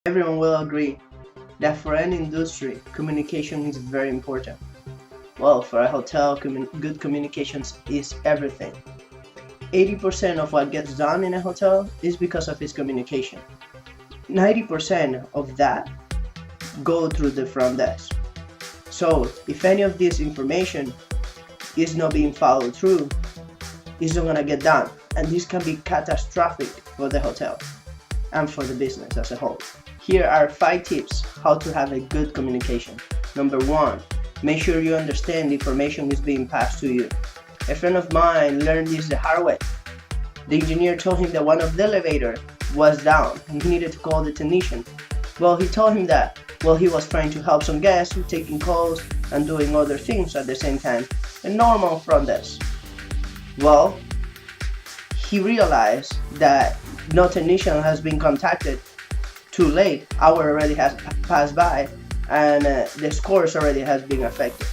Everyone will agree that for any industry, communication is very important. Well, for a hotel, good communications is everything. 80% of what gets done in a hotel is because of its communication. 90% of that go through the front desk. So if any of this information is not being followed through, it's not gonna get done. And this can be catastrophic for the hotel and for the business as a whole. Here are 5 tips how to have a good communication. Number 1, make sure you understand the information is being passed to you. A friend of mine learned this the hard way. The engineer told him that one of the elevator was down and he needed to call the technician. Well, he told him that while he was trying to help some guests, taking calls and doing other things at the same time, a normal front desk. Well, he realized that no technician has been contacted too late. Hour already has passed by and the scores already has been affected.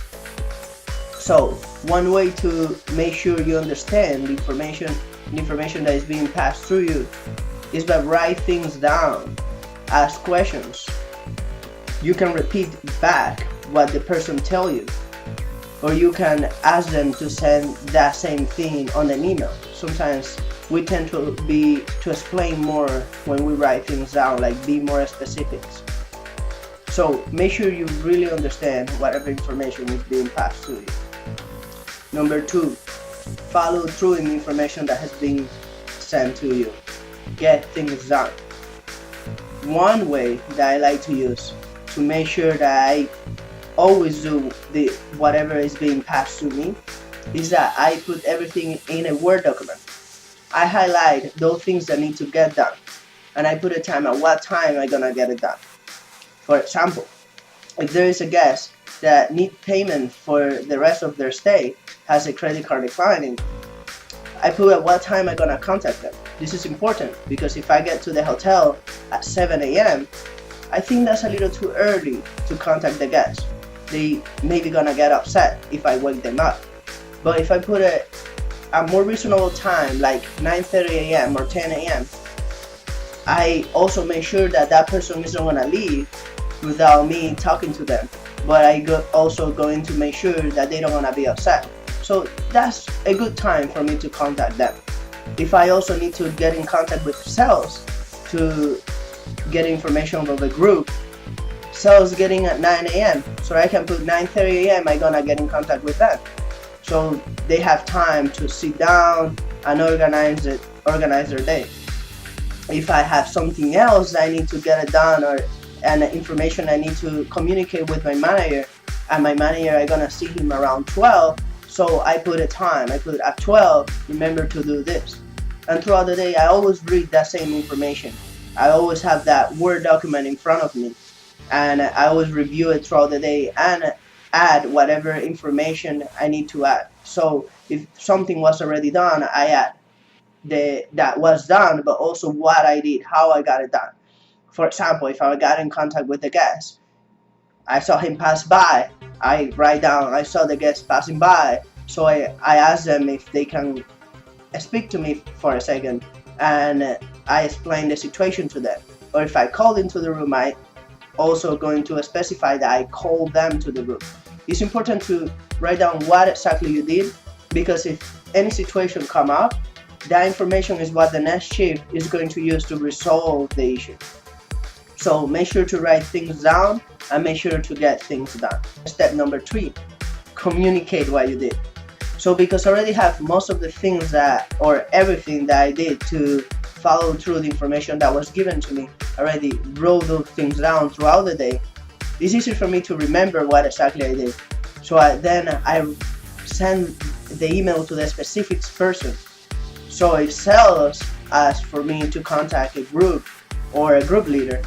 So one way to make sure you understand the information that is being passed through you is by write things down, ask questions. You can repeat back what the person tell you, or you can ask them to send that same thing on an email. Sometimes we tend to explain more when we write things down, like be more specifics. So make sure you really understand whatever information is being passed to you. Number 2, follow through in the information that has been sent to you. Get things done. One way that I like to use to make sure that I always do whatever is being passed to me is that I put everything in a Word document. I highlight those things that need to get done, and I put a time at what time I'm gonna get it done. For example, if there is a guest that needs payment for the rest of their stay, has a credit card declining, I put at what time I'm gonna contact them. This is important because if I get to the hotel at 7 a.m., I think that's a little too early to contact the guest. They maybe gonna get upset if I wake them up. But if I put a more reasonable time, like 9:30 a.m. or 10 a.m., I also make sure that that person isn't gonna leave without me talking to them. But also going to make sure that they don't wanna be upset. So that's a good time for me to contact them. If I also need to get in contact with sales to get information from the group, sales getting at 9 a.m. so I can put 9:30 a.m. I'm gonna get in contact with them. So they have time to sit down and organize their day. If I have something else that I need to get it done and information I need to communicate with my manager, and my manager I'm gonna see him around 12, so I put a time. I put at 12, remember to do this. And throughout the day I always read that same information. I always have that Word document in front of me, and I always review it throughout the day and add whatever information I need to add. So if something was already done, I add that was done, but also what I did, how I got it done. For example, if I got in contact with the guest, I saw him pass by, I write down, I saw the guest passing by, so I asked them if they can speak to me for a second, and I explain the situation to them. Or if I call into the room, I also going to specify that I call them to the room. It's important to write down what exactly you did, because if any situation come up, that information is what the next shift is going to use to resolve the issue. So make sure to write things down and make sure to get things done. Step number 3, communicate what you did. So because I already have most of the things or everything that I did to follow through the information that was given to me, I already wrote those things down throughout the day, it's easy for me to remember what exactly I did. So then I send the email to the specific person. So if sales ask for me to contact a group or a group leader,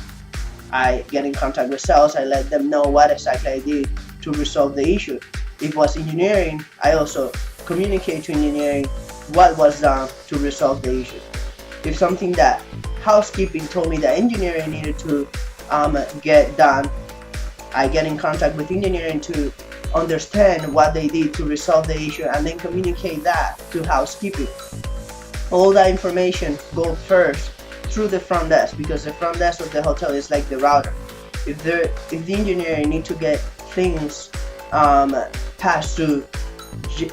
I get in contact with sales, I let them know what exactly I did to resolve the issue. If it was engineering, I also communicate to engineering what was done to resolve the issue. If something that housekeeping told me that engineering needed to get done, I get in contact with engineering to understand what they did to resolve the issue and then communicate that to housekeeping. All that information go first through the front desk, because the front desk of the hotel is like the router. If the engineer need to get things passed to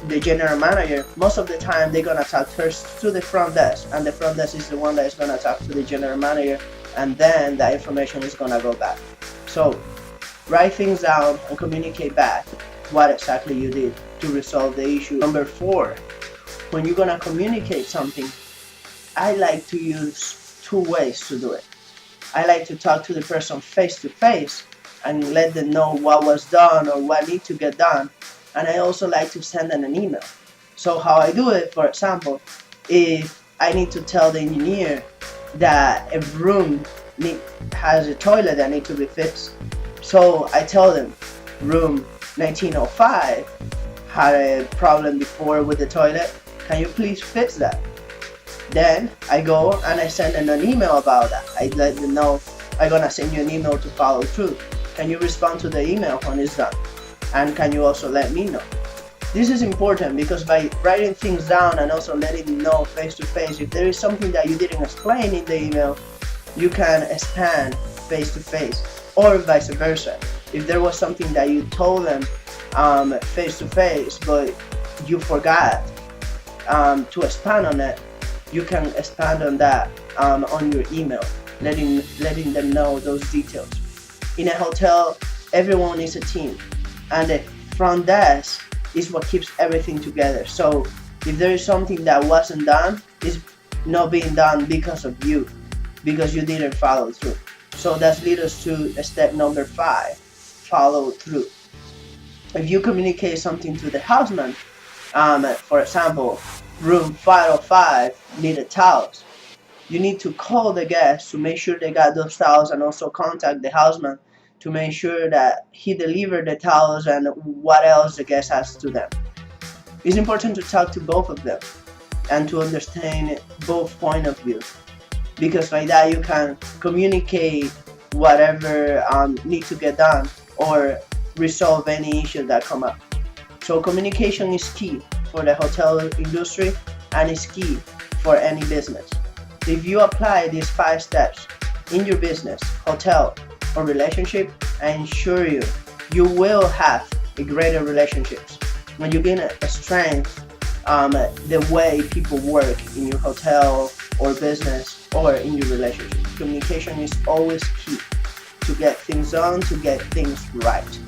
the general manager, most of the time they're gonna talk first to the front desk, and the front desk is the one that is gonna talk to the general manager, and then that information is gonna go back. So write things down and communicate back what exactly you did to resolve the issue. Number 4, when you're gonna communicate something, I like to use 2 ways to do it. I like to talk to the person face to face and let them know what was done or what needs to get done. And I also like to send them an email. So how I do it, for example, if I need to tell the engineer that a room has a toilet that needs to be fixed, so I tell them room 1905 had a problem before with the toilet, can you please fix that? Then I go and I send them an email about that. I let them know I'm gonna send you an email to follow through. Can you respond to the email when it's done? And can you also let me know? This is important because by writing things down and also letting them know face to face, if there is something that you didn't explain in the email, you can expand face to face, or vice versa. If there was something that you told them face to face but you forgot to expand on it, you can expand on that on your email, letting them know those details. In a hotel, everyone is a team, and the front desk is what keeps everything together. So if there is something that wasn't done, it's not being done because of you, because you didn't follow through. So that leads us to step number 5, follow through. If you communicate something to the houseman, for example, room 505 needed towels, you need to call the guests to make sure they got those towels, and also contact the houseman to make sure that he delivered the towels and what else the guest has to them. It's important to talk to both of them and to understand both point of view, because by that you can communicate whatever need to get done or resolve any issue that come up. So communication is key for the hotel industry, and is key for any business. If you apply these 5 steps in your business, hotel, or relationship, I assure you, you will have a greater relationships when you gain a strength the way people work in your hotel or business or in your relationship. Communication is always key to get things done, to get things right.